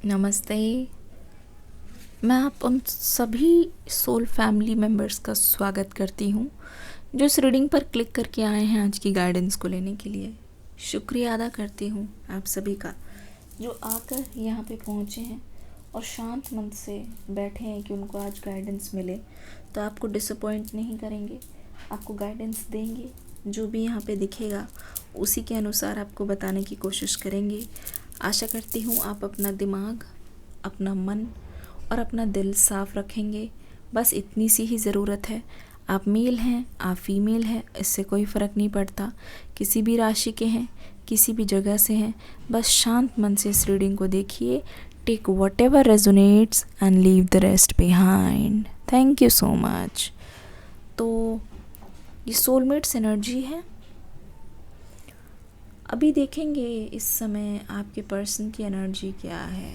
नमस्ते। मैं आप उन सभी सोल फैमिली मेम्बर्स का स्वागत करती हूँ जो इस रीडिंग पर क्लिक करके आए हैं आज की गाइडेंस को लेने के लिए। शुक्रिया अदा करती हूँ आप सभी का जो आकर यहाँ पे पहुँचे हैं और शांत मन से बैठे हैं कि उनको आज गाइडेंस मिले तो आपको डिसअपॉइंट नहीं करेंगे, आपको गाइडेंस देंगे। जो भी यहाँ पे दिखेगा उसी के अनुसार आपको बताने की कोशिश करेंगे। आशा करती हूँ आप अपना दिमाग, अपना मन और अपना दिल साफ़ रखेंगे। बस इतनी सी ही ज़रूरत है। आप मेल हैं, आप फीमेल हैं, इससे कोई फ़र्क नहीं पड़ता। किसी भी राशि के हैं, किसी भी जगह से हैं, बस शांत मन से इस रीडिंग को देखिए। Take whatever resonates and leave the rest behind. Thank you so much. तो ये सोलमेट्स एनर्जी है। अभी देखेंगे इस समय आपके पर्सन की एनर्जी क्या है।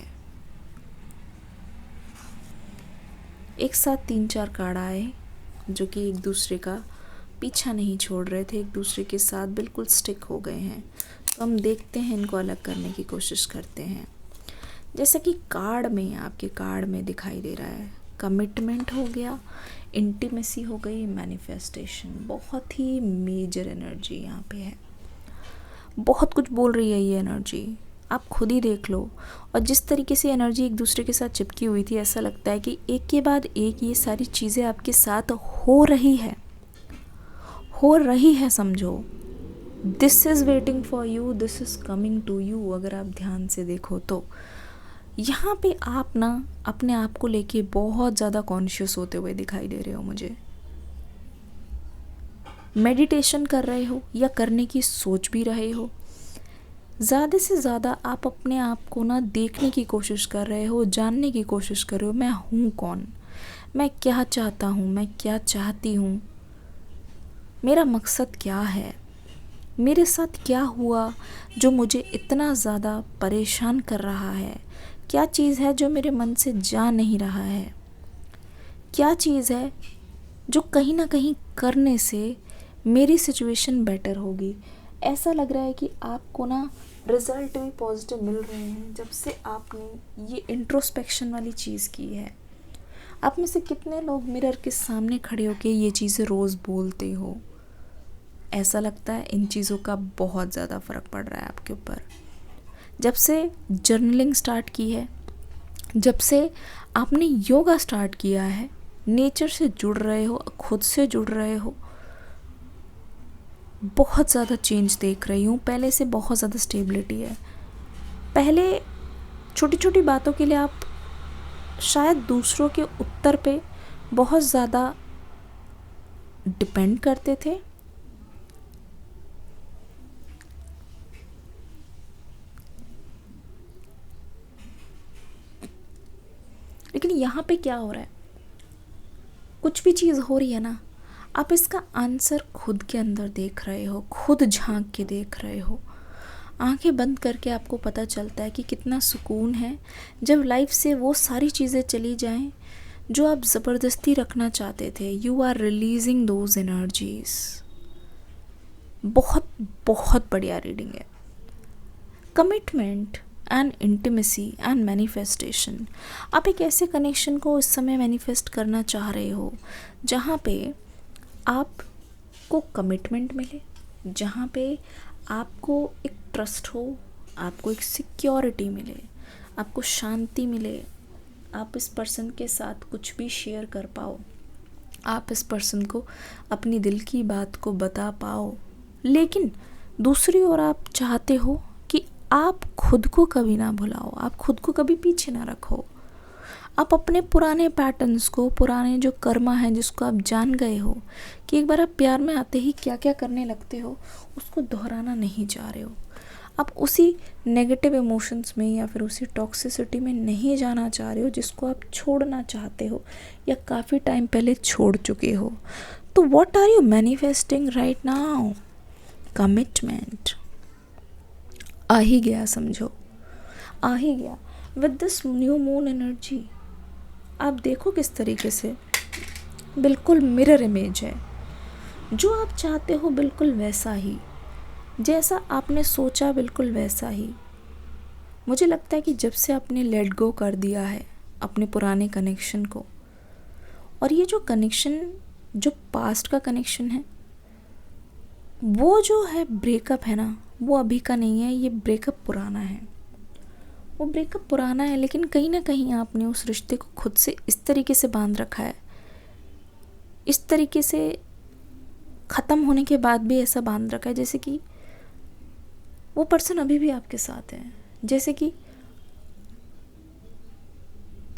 एक साथ 3-4 कार्ड आए जो कि एक दूसरे का पीछा नहीं छोड़ रहे थे, एक दूसरे के साथ बिल्कुल स्टिक हो गए हैं। तो हम देखते हैं, इनको अलग करने की कोशिश करते हैं। जैसा कि आपके कार्ड में दिखाई दे रहा है, कमिटमेंट हो गया, इंटीमेसी हो गई, मैनिफेस्टेशन। बहुत ही मेजर एनर्जी यहाँ पे है। बहुत कुछ बोल रही है ये एनर्जी, आप खुद ही देख लो। और जिस तरीके से एनर्जी एक दूसरे के साथ चिपकी हुई थी, ऐसा लगता है कि एक के बाद एक ये सारी चीज़ें आपके साथ हो रही है समझो। This is waiting for you, this is coming to you. अगर आप ध्यान से देखो तो यहाँ पे आप ना अपने आप को लेके बहुत ज़्यादा कॉन्शियस होते हुए दिखाई दे रहे हो मुझे। मेडिटेशन कर रहे हो या करने की सोच भी रहे हो। ज़्यादा से ज़्यादा आप अपने आप को ना देखने की कोशिश कर रहे हो, जानने की कोशिश कर रहे हो। मैं हूँ कौन, मैं क्या चाहता हूँ, मैं क्या चाहती हूँ, मेरा मकसद क्या है, मेरे साथ क्या हुआ जो मुझे इतना ज़्यादा परेशान कर रहा है। क्या चीज़ है जो मेरे मन से जा नहीं रहा है, क्या चीज़ है जो कहीं ना कहीं करने से मेरी सिचुएशन बेटर होगी। ऐसा लग रहा है कि आपको ना रिज़ल्ट भी पॉजिटिव मिल रहे हैं जब से आपने ये इंट्रोस्पेक्शन वाली चीज़ की है। आप में से कितने लोग मिरर के सामने खड़े होके ये चीज़ें रोज़ बोलते हो। ऐसा लगता है इन चीज़ों का बहुत ज़्यादा फ़र्क पड़ रहा है आपके ऊपर। जब से जर्नलिंग स्टार्ट की है, जब से आपने योगा स्टार्ट किया है, नेचर से जुड़ रहे हो, खुद से जुड़ रहे हो, बहुत ज़्यादा चेंज देख रही हूँ। पहले से बहुत ज़्यादा स्टेबिलिटी है। पहले छोटी छोटी बातों के लिए आप शायद दूसरों के उत्तर पे बहुत ज़्यादा डिपेंड करते थे, लेकिन यहाँ पे क्या हो रहा है, कुछ भी चीज़ हो रही है ना, आप इसका आंसर खुद के अंदर देख रहे हो, खुद झांक के देख रहे हो। आंखें बंद करके आपको पता चलता है कि कितना सुकून है जब लाइफ से वो सारी चीज़ें चली जाएं जो आप ज़बरदस्ती रखना चाहते थे। You are releasing those energies. बहुत बहुत बढ़िया रीडिंग है। Commitment and intimacy and manifestation. आप एक ऐसे कनेक्शन को इस समय मैनिफेस्ट करना चाह रहे हो जहाँ पे आपको कमिटमेंट मिले, जहाँ पे आपको एक ट्रस्ट हो, आपको एक सिक्योरिटी मिले, आपको शांति मिले, आप इस पर्सन के साथ कुछ भी शेयर कर पाओ, आप इस पर्सन को अपनी दिल की बात को बता पाओ। लेकिन दूसरी ओर आप चाहते हो कि आप खुद को कभी ना भुलाओ, आप खुद को कभी पीछे ना रखो। आप अपने पुराने पैटर्न्स को, पुराने जो कर्मा है जिसको आप जान गए हो कि एक बार आप प्यार में आते ही क्या क्या करने लगते हो, उसको दोहराना नहीं चाह रहे हो। आप उसी नेगेटिव इमोशंस में या फिर उसी टॉक्सिसिटी में नहीं जाना चाह रहे हो जिसको आप छोड़ना चाहते हो या काफ़ी टाइम पहले छोड़ चुके हो। तो what are you manifesting right now? Commitment आ ही गया, समझो आ ही गया। With this new moon energy आप देखो किस तरीके से बिल्कुल मिरर इमेज है। जो आप चाहते हो बिल्कुल वैसा ही, जैसा आपने सोचा बिल्कुल वैसा ही। मुझे लगता है कि जब से आपने लेट गो कर दिया है अपने पुराने कनेक्शन को, और ये जो कनेक्शन जो पास्ट का कनेक्शन है, वो जो है ब्रेकअप है ना, वो अभी का नहीं है, ये ब्रेकअप पुराना है। वो ब्रेकअप पुराना है, लेकिन कहीं ना कहीं आपने उस रिश्ते को खुद से इस तरीके से बांध रखा है, इस तरीके से ख़त्म होने के बाद भी ऐसा बांध रखा है जैसे कि वो पर्सन अभी भी आपके साथ है, जैसे कि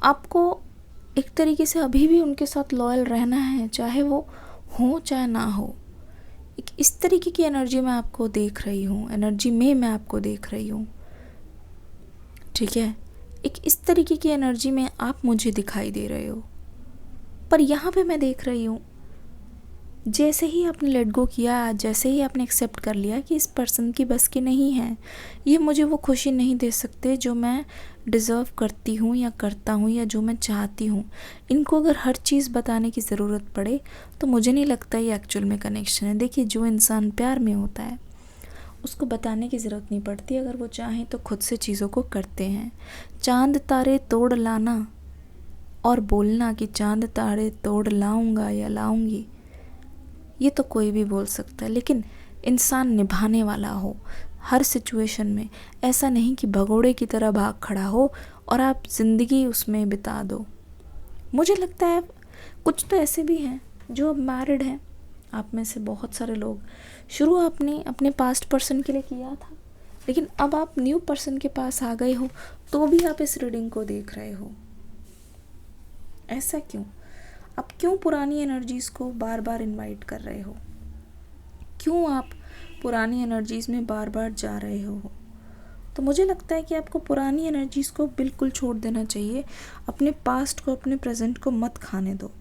आपको एक तरीके से अभी भी उनके साथ लॉयल रहना है, चाहे वो हो चाहे ना हो। एक इस तरीके की एनर्जी में आपको देख रही हूँ, एनर्जी में मैं आपको देख रही हूँ, ठीक है। एक इस तरीके की एनर्जी में आप मुझे दिखाई दे रहे हो। पर यहाँ पे मैं देख रही हूँ, जैसे ही आपने लेट गो किया, जैसे ही आपने एक्सेप्ट कर लिया कि इस पर्सन की बस की नहीं है, ये मुझे वो खुशी नहीं दे सकते जो मैं डिज़र्व करती हूँ या करता हूँ या जो मैं चाहती हूँ। इनको अगर हर चीज़ बताने की ज़रूरत पड़े तो मुझे नहीं लगता ये एक्चुअल में कनेक्शन है। देखिए, जो इंसान प्यार में होता है उसको बताने की ज़रूरत नहीं पड़ती, अगर वो चाहें तो खुद से चीज़ों को करते हैं। चांद तारे तोड़ लाना और बोलना कि चांद तारे तोड़ लाऊंगा या लाऊंगी, ये तो कोई भी बोल सकता है, लेकिन इंसान निभाने वाला हो हर सिचुएशन में। ऐसा नहीं कि भगोड़े की तरह भाग खड़ा हो और आप ज़िंदगी उसमें बिता दो। मुझे लगता है कुछ तो ऐसे भी हैं जो अब मैरिड हैं, आप में से बहुत सारे लोग। शुरू आपने अपने पास्ट पर्सन के लिए किया था, लेकिन अब आप न्यू पर्सन के पास आ गए हो तो भी आप इस रीडिंग को देख रहे हो। ऐसा क्यों? आप क्यों पुरानी एनर्जीज़ को बार बार इनवाइट कर रहे हो? क्यों आप पुरानी एनर्जीज़ में बार बार जा रहे हो? तो मुझे लगता है कि आपको पुरानी एनर्जीज़ को बिल्कुल छोड़ देना चाहिए। अपने पास्ट को, अपने प्रेजेंट को मत खाने दो।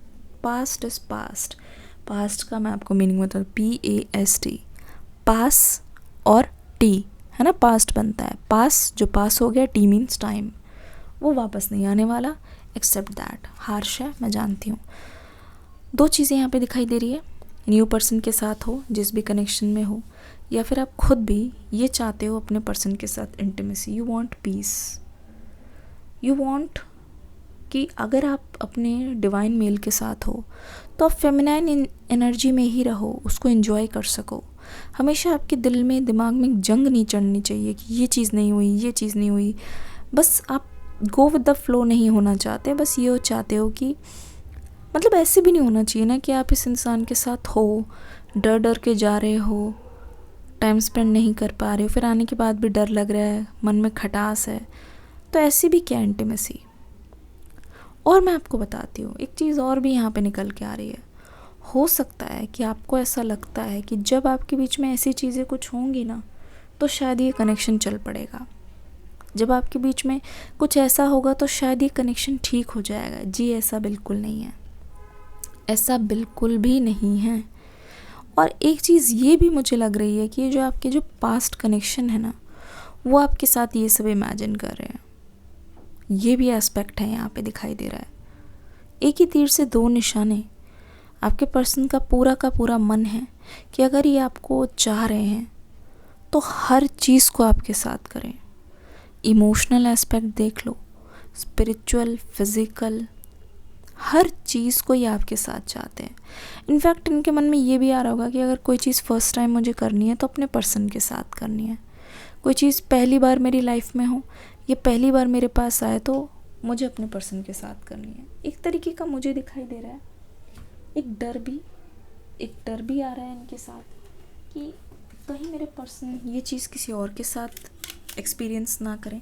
Past is past. पास्ट का मैं आपको मीनिंग बताऊँ, PAST, पास और टी है ना, पास्ट बनता है। पास जो पास हो गया, टी मीन्स टाइम, वो वापस नहीं आने वाला। Accept that. हार्श है, मैं जानती हूँ। दो चीज़ें यहाँ पे दिखाई दे रही है, न्यू पर्सन के साथ हो, जिस भी कनेक्शन में हो, या फिर आप खुद भी ये चाहते हो अपने पर्सन के साथ intimacy. You want piece, you want कि अगर आप अपने डिवाइन मेल के साथ हो तो आप फेमिनाइन एनर्जी में ही रहो, उसको एंजॉय कर सको। हमेशा आपके दिल में, दिमाग में जंग नहीं चढ़नी चाहिए कि ये चीज़ नहीं हुई, ये चीज़ नहीं हुई। बस आप गो विद द फ्लो नहीं होना चाहते, बस ये चाहते हो कि, मतलब ऐसे भी नहीं होना चाहिए ना कि आप इस इंसान के साथ हो, डर डर के जा रहे हो, टाइम स्पेंड नहीं कर पा रहे हो, फिर आने के बाद भी डर लग रहा है, मन में खटास है, तो ऐसी भी क्या इंटीमेसी। और मैं आपको बताती हूँ एक चीज़ और भी यहाँ पे निकल के आ रही है। हो सकता है कि आपको ऐसा लगता है कि जब आपके बीच में ऐसी चीज़ें कुछ होंगी ना तो शायद ये कनेक्शन चल पड़ेगा। जब आपके बीच में कुछ ऐसा होगा तो शायद ये कनेक्शन ठीक हो जाएगा। जी, ऐसा बिल्कुल नहीं है, ऐसा बिल्कुल भी नहीं है। और एक चीज़ ये भी मुझे लग रही है कि जो आपके जो पास्ट कनेक्शन है ना, वो आपके साथ ये सब इमेजिन कर रहे हैं। ये भी एस्पेक्ट है यहाँ पे दिखाई दे रहा है। एक ही तीर से दो निशाने। आपके पर्सन का पूरा मन है कि अगर ये आपको चाह रहे हैं तो हर चीज़ को आपके साथ करें। इमोशनल एस्पेक्ट देख लो, स्पिरिचुअल, फिज़िकल, हर चीज़ को ये आपके साथ चाहते हैं। इनफैक्ट इनके मन में ये भी आ रहा होगा कि अगर कोई चीज़ फर्स्ट टाइम मुझे करनी है तो अपने पर्सन के साथ करनी है। कोई चीज़ पहली बार मेरी लाइफ में हो, ये पहली बार मेरे पास आए तो मुझे अपने पर्सन के साथ करनी है। एक तरीके का मुझे दिखाई दे रहा है, एक डर भी आ रहा है इनके साथ कि कहीं मेरे पर्सन ये चीज़ किसी और के साथ एक्सपीरियंस ना करें।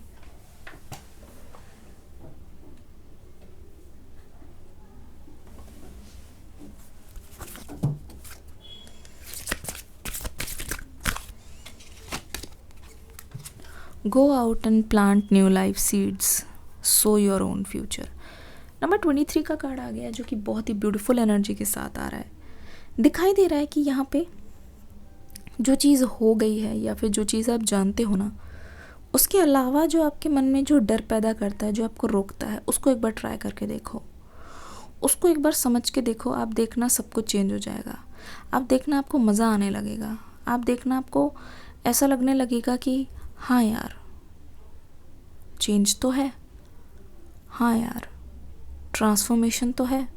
Go out and plant new life seeds, so your own future. Number 23 का कार्ड आ गया जो कि बहुत ही ब्यूटीफुल एनर्जी के साथ आ रहा है। दिखाई दे रहा है कि यहाँ पे जो चीज़ हो गई है या फिर जो चीज़ आप जानते हो ना, उसके अलावा जो आपके मन में जो डर पैदा करता है, जो आपको रोकता है, उसको एक बार ट्राई करके देखो, उसको एक बार समझ के देखो। आप देखना सब कुछ चेंज हो जाएगा। आप देखना आपको मज़ा आने लगेगा। आप देखना आपको ऐसा लगने लगेगा कि हाँ यार, चेंज तो है, हाँ यार, ट्रांसफॉर्मेशन तो है,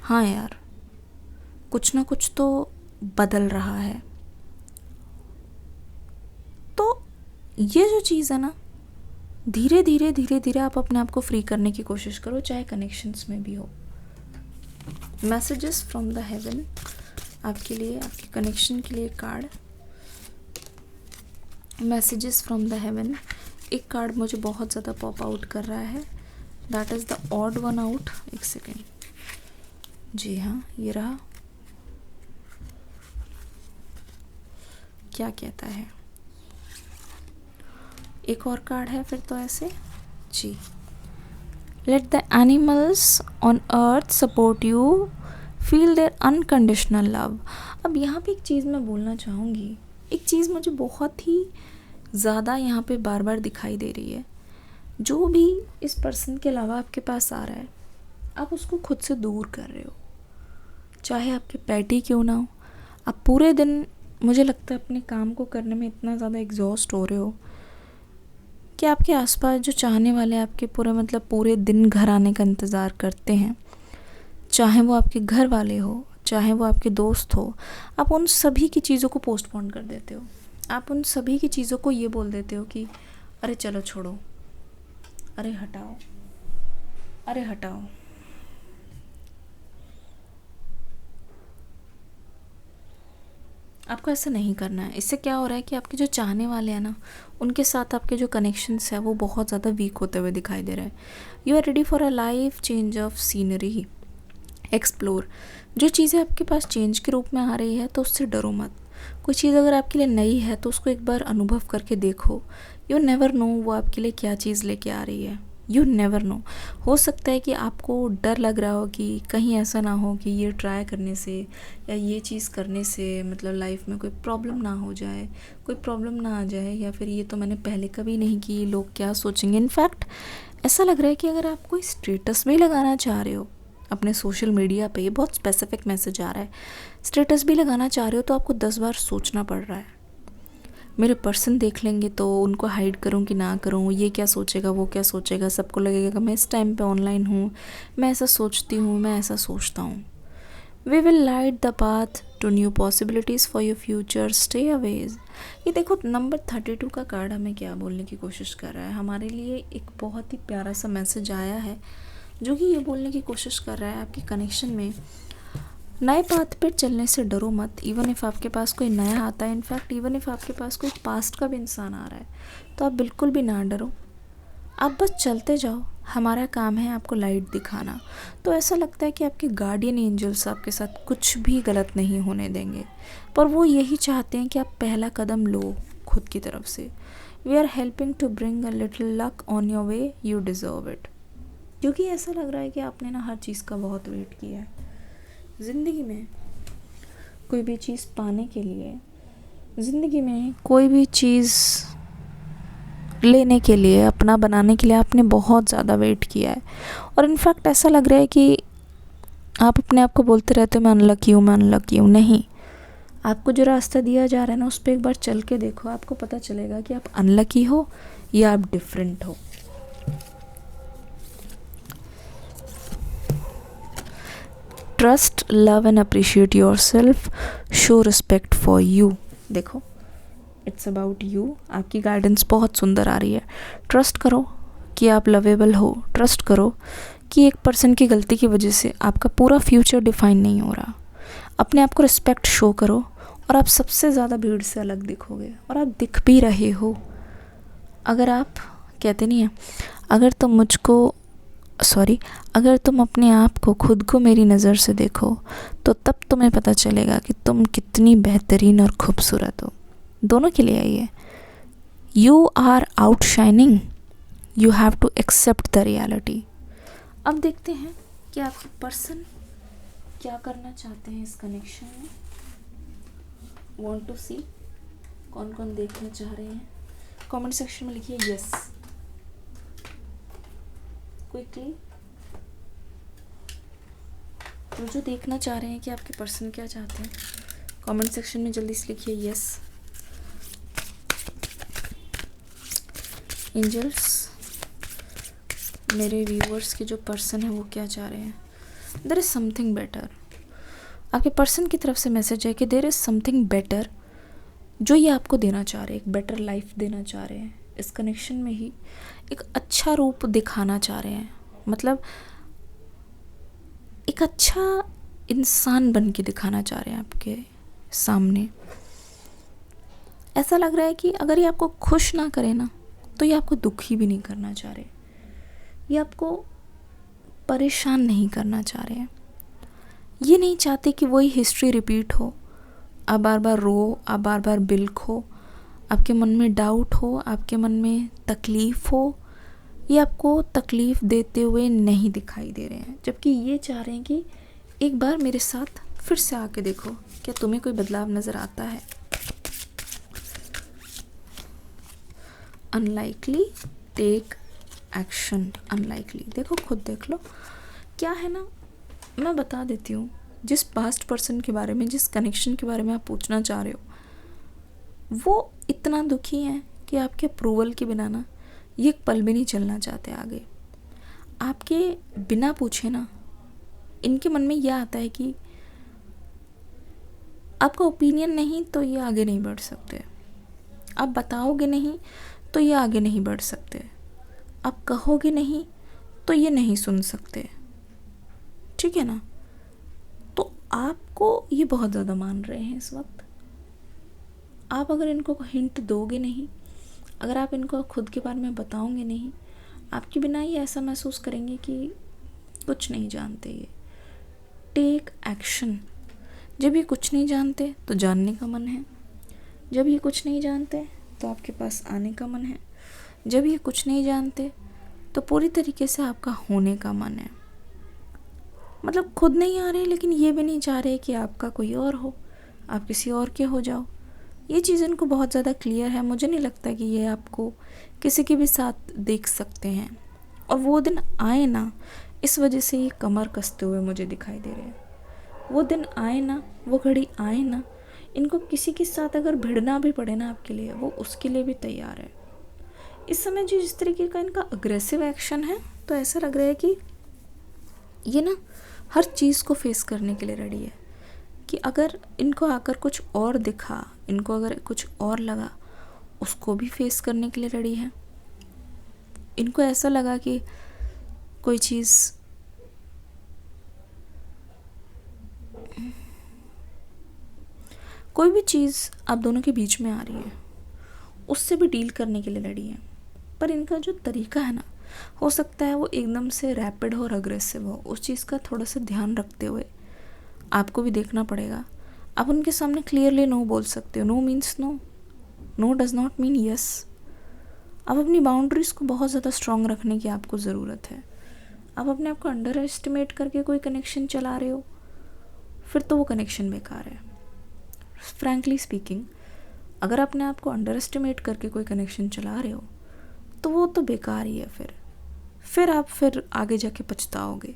हाँ यार, कुछ ना कुछ तो बदल रहा है। तो ये जो चीज़ है ना, धीरे धीरे धीरे धीरे आप अपने आप को फ्री करने की कोशिश करो, चाहे कनेक्शंस में भी हो। मैसेजेस फ्रॉम द हेवन आपके लिए, आपके कनेक्शन के लिए card. Messages from the haven, एक कार्ड मुझे बहुत ज़्यादा पॉप आउट कर रहा है, that is the odd one out. एक सेकेंड, जी हाँ, ये रहा। क्या कहता है? एक और कार्ड है फिर तो ऐसे जी। Let the animals on earth support you, feel their unconditional love. अब यहाँ पे एक चीज़ मैं बोलना चाहूँगी, एक चीज़ मुझे बहुत ही ज़्यादा यहाँ पे बार बार दिखाई दे रही है। जो भी इस पर्सन के अलावा आपके पास आ रहा है, आप उसको खुद से दूर कर रहे हो, चाहे आपके पेट ही क्यों ना हो। आप पूरे दिन, मुझे लगता है, अपने काम को करने में इतना ज़्यादा एग्जॉस्ट हो रहे हो कि आपके आसपास जो चाहने वाले आपके पूरे दिन घर आने का इंतज़ार करते हैं, चाहे वो आपके घर वाले हो, चाहे वो आपके दोस्त हो, आप उन सभी की चीज़ों को पोस्टपोन कर देते हो। आप उन सभी की चीज़ों को ये बोल देते हो कि अरे चलो छोड़ो, अरे हटाओ, अरे हटाओ। आपको ऐसा नहीं करना है। इससे क्या हो रहा है कि आपके जो चाहने वाले हैं ना, उनके साथ आपके जो कनेक्शंस है वो बहुत ज़्यादा वीक होते हुए दिखाई दे रहे हैं। You are ready for a life change of scenery, explore. जो चीज़ें आपके पास चेंज के रूप में आ रही है तो उससे डरो मत। कोई चीज़ अगर आपके लिए नई है तो उसको एक बार अनुभव करके देखो। यू नेवर नो वो आपके लिए क्या चीज़ लेके आ रही है, यू नेवर नो। हो सकता है कि आपको डर लग रहा हो कि कहीं ऐसा ना हो कि ये ट्राई करने से या ये चीज़ करने से लाइफ में कोई प्रॉब्लम ना हो जाए, कोई प्रॉब्लम ना आ जाए, या फिर ये तो मैंने पहले कभी नहीं की, लोग क्या सोचेंगे। इनफैक्ट ऐसा लग रहा है कि अगर आप कोई स्टेटस भी लगाना चाह रहे हो अपने सोशल मीडिया पे, ये बहुत स्पेसिफिक मैसेज आ रहा है, स्टेटस भी लगाना चाह रहे हो तो आपको 10 बार सोचना पड़ रहा है। मेरे पर्सन देख लेंगे तो उनको हाइड करूं कि ना करूं, ये क्या सोचेगा, वो क्या सोचेगा, सबको लगेगा कि मैं इस टाइम पे ऑनलाइन हूँ, मैं ऐसा सोचती हूँ, मैं ऐसा सोचता हूँ। We will light the path to new possibilities for your future, stay always. ये देखो नंबर 32 का कार्ड हमें क्या बोलने की कोशिश कर रहा है। हमारे लिए एक बहुत ही प्यारा सा मैसेज आया है जो कि ये बोलने की कोशिश कर रहा है, आपके कनेक्शन में नए पाथ पर चलने से डरो मत। इवन इफ़ आपके पास कोई नया आता है, इनफैक्ट इवन इफ़ आपके पास कोई पास्ट का भी इंसान आ रहा है, तो आप बिल्कुल भी ना डरो, आप बस चलते जाओ। हमारा काम है आपको लाइट दिखाना। तो ऐसा लगता है कि आपके गार्डियन एंजल्स आपके साथ कुछ भी गलत नहीं होने देंगे, पर वो यही चाहते हैं कि आप पहला कदम लो खुद की तरफ से। We are helping to bring a little luck on your way, you deserve it. क्योंकि ऐसा लग रहा है कि आपने ना हर चीज़ का बहुत वेट किया है ज़िंदगी में। कोई भी चीज़ पाने के लिए, ज़िंदगी में कोई भी चीज़ लेने के लिए, अपना बनाने के लिए आपने बहुत ज़्यादा वेट किया है। और इनफैक्ट ऐसा लग रहा है कि आप अपने आप को बोलते रहते हो मैं अनलकी हूँ, मैं अनलकी हूँ। नहीं, आपको जो रास्ता दिया जा रहा है ना, उस पर एक बार चल के देखो, आपको पता चलेगा कि आप अनलकी हो या आप डिफरेंट हो। Trust, love and appreciate your self, show respect for you. देखो, इट्स अबाउट यू। आपकी गाइडेंस बहुत सुंदर आ रही है। ट्रस्ट करो कि आप लवेबल हो। ट्रस्ट करो कि एक पर्सन की गलती की वजह से आपका पूरा फ्यूचर डिफाइन नहीं हो रहा। अपने आप को रिस्पेक्ट शो करो और आप सबसे ज़्यादा भीड़ से अलग दिखोगे, और आप दिख भी रहे हो। अगर आप कहते नहीं हैं, अगर तुम अपने आप को, खुद को मेरी नज़र से देखो तो तब तुम्हें पता चलेगा कि तुम कितनी बेहतरीन और खूबसूरत हो। दोनों के लिए आई है। You are outshining, you have to accept the reality. अब देखते हैं कि आपके पर्सन क्या करना चाहते हैं इस कनेक्शन में। वांट टू सी, कौन कौन देखना चाह रहे हैं, कमेंट सेक्शन में लिखिए यस क्विकली। जो देखना चाह रहे हैं कि आपके पर्सन क्या चाहते हैं, कमेंट सेक्शन में जल्दी से लिखिए यस। एंजल्स, मेरे व्यूअर्स के जो पर्सन है वो क्या चाह रहे हैं? There is something better. आपके पर्सन की तरफ से मैसेज है कि देयर इज़ समथिंग बेटर जो ये आपको देना चाह रहे हैं, एक बेटर लाइफ देना चाह रहे हैं। इस कनेक्शन में ही एक अच्छा रूप दिखाना चाह रहे हैं, मतलब एक अच्छा इंसान बन के दिखाना चाह रहे हैं आपके सामने। ऐसा लग रहा है कि अगर ये आपको खुश ना करे ना, तो ये आपको दुखी भी नहीं करना चाह रहे, ये आपको परेशान नहीं करना चाह रहे हैं। ये नहीं चाहते कि वही हिस्ट्री रिपीट हो, आप बार बार रो, आप बार बार बिल्खो, आपके मन में डाउट हो, आपके मन में तकलीफ़ हो। ये आपको तकलीफ़ देते हुए नहीं दिखाई दे रहे हैं, जबकि ये चाह रहे हैं कि एक बार मेरे साथ फिर से आके देखो, क्या तुम्हें कोई बदलाव नज़र आता है। अनलाइकली टेक एक्शन, अनलाइकली, देखो खुद देख लो क्या है ना। मैं बता देती हूँ, जिस पास्ट पर्सन के बारे में, जिस कनेक्शन के बारे में आप पूछना चाह रहे हो, वो इतना दुखी हैं कि आपके अप्रूवल के बिना ना ये एक पल भी नहीं चलना चाहते आगे। आपके बिना पूछे ना इनके मन में यह आता है कि आपका ओपिनियन नहीं तो ये आगे नहीं बढ़ सकते, आप बताओगे नहीं तो ये आगे नहीं बढ़ सकते, आप कहोगे नहीं तो ये नहीं सुन सकते, ठीक है ना। तो आपको ये बहुत ज़्यादा मान रहे हैं इस वक्त। आप अगर इनको हिंट दोगे नहीं, अगर आप इनको खुद के बारे में बताओगे नहीं, आपके बिना ये ऐसा महसूस करेंगे कि कुछ नहीं जानते ये। Take action. जब ये कुछ नहीं जानते तो जानने का मन है, जब ये कुछ नहीं जानते तो आपके पास आने का मन है, जब ये कुछ नहीं जानते तो पूरी तरीके से आपका होने का मन है। मतलब खुद नहीं आ रहे, लेकिन ये भी नहीं चाह रहे कि आपका कोई और हो, आप किसी और के हो जाओ। ये चीज़ इनको बहुत ज़्यादा क्लियर है। मुझे नहीं लगता कि ये आपको किसी के भी साथ देख सकते हैं, और वो दिन आए ना, इस वजह से ये कमर कसते हुए मुझे दिखाई दे रहे हैं। वो दिन आए ना, वो घड़ी आए ना, इनको किसी के साथ अगर भिड़ना भी पड़े ना आपके लिए, वो उसके लिए भी तैयार है। इस समय जो जिस तरीके का इनका अग्रेसिव एक्शन है, तो ऐसा लग रहा है कि ये ना हर चीज़ को फेस करने के लिए रेडी है, कि अगर इनको आकर कुछ और दिखा, इनको अगर कुछ और लगा, उसको भी फेस करने के लिए रेडी है। इनको ऐसा लगा कि कोई चीज़ कोई भी चीज़ आप दोनों के बीच में आ रही है, उससे भी डील करने के लिए रेडी है। पर इनका जो तरीका है ना, हो सकता है वो एकदम से रैपिड हो और अग्रेसिव हो। उस चीज़ का थोड़ा सा ध्यान रखते हुए आपको भी देखना पड़ेगा। आप उनके सामने क्लियरली नो बोल सकते हो। No means no, no does not mean yes. अब अपनी बाउंड्रीज़ को बहुत ज़्यादा स्ट्रॉन्ग रखने की आपको ज़रूरत है। आप अपने आप को अंडर एस्टिमेट करके कोई कनेक्शन चला रहे हो, फिर तो वो कनेक्शन बेकार है। फ्रैंकली स्पीकिंग, अगर अपने आप को अंडर एस्टिमेट करके कोई कनेक्शन चला रहे हो, तो वो तो बेकार ही है। फिर आप आगे जाके पछताओगे।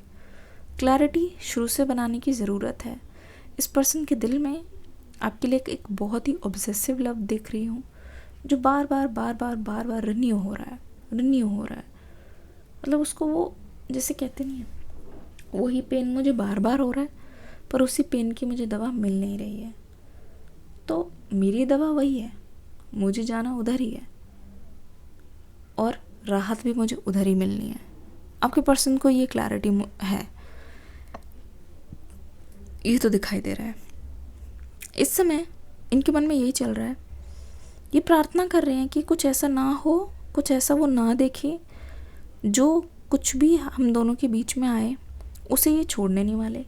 क्लैरिटी शुरू से बनाने की ज़रूरत है। इस पर्सन के दिल में आपके लिए एक बहुत ही ऑब्सेसिव लव देख रही हूँ, जो बार बार रिन्यू हो रहा है। मतलब उसको वो जैसे कहते नहीं है, वही पेन मुझे बार बार हो रहा है, पर उसी पेन की मुझे दवा मिल नहीं रही है। तो मेरी दवा वही है, मुझे जाना उधर ही है, और राहत भी मुझे उधर ही मिलनी है। आपके पर्सन को ये क्लैरिटी है, ये तो दिखाई दे रहा है। इस समय इनके मन में यही चल रहा है, ये प्रार्थना कर रहे हैं कि कुछ ऐसा ना हो, कुछ ऐसा वो ना देखे, जो कुछ भी हम दोनों के बीच में आए उसे ये छोड़ने नहीं वाले।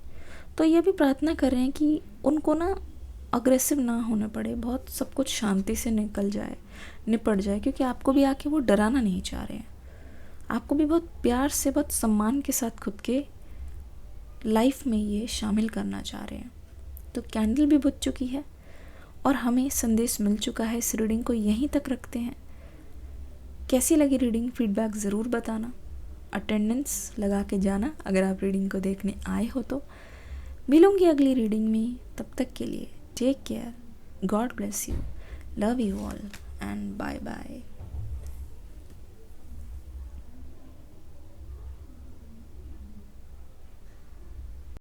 तो ये भी प्रार्थना कर रहे हैं कि उनको ना अग्रेसिव ना होना पड़े, बहुत सब कुछ शांति से निपट जाए, क्योंकि आपको भी आके वो डराना नहीं चाह रहे हैं। आपको भी बहुत प्यार से, बहुत सम्मान के साथ खुद के लाइफ में ये शामिल करना चाह रहे हैं। तो कैंडल भी बुझ चुकी है और हमें संदेश मिल चुका है। इस रीडिंग को यहीं तक रखते हैं। कैसी लगी रीडिंग, फीडबैक ज़रूर बताना, अटेंडेंस लगा के जाना अगर आप रीडिंग को देखने आए हो तो। मिलूंगी अगली रीडिंग में, तब तक के लिए take care, God bless you, love you all and bye bye.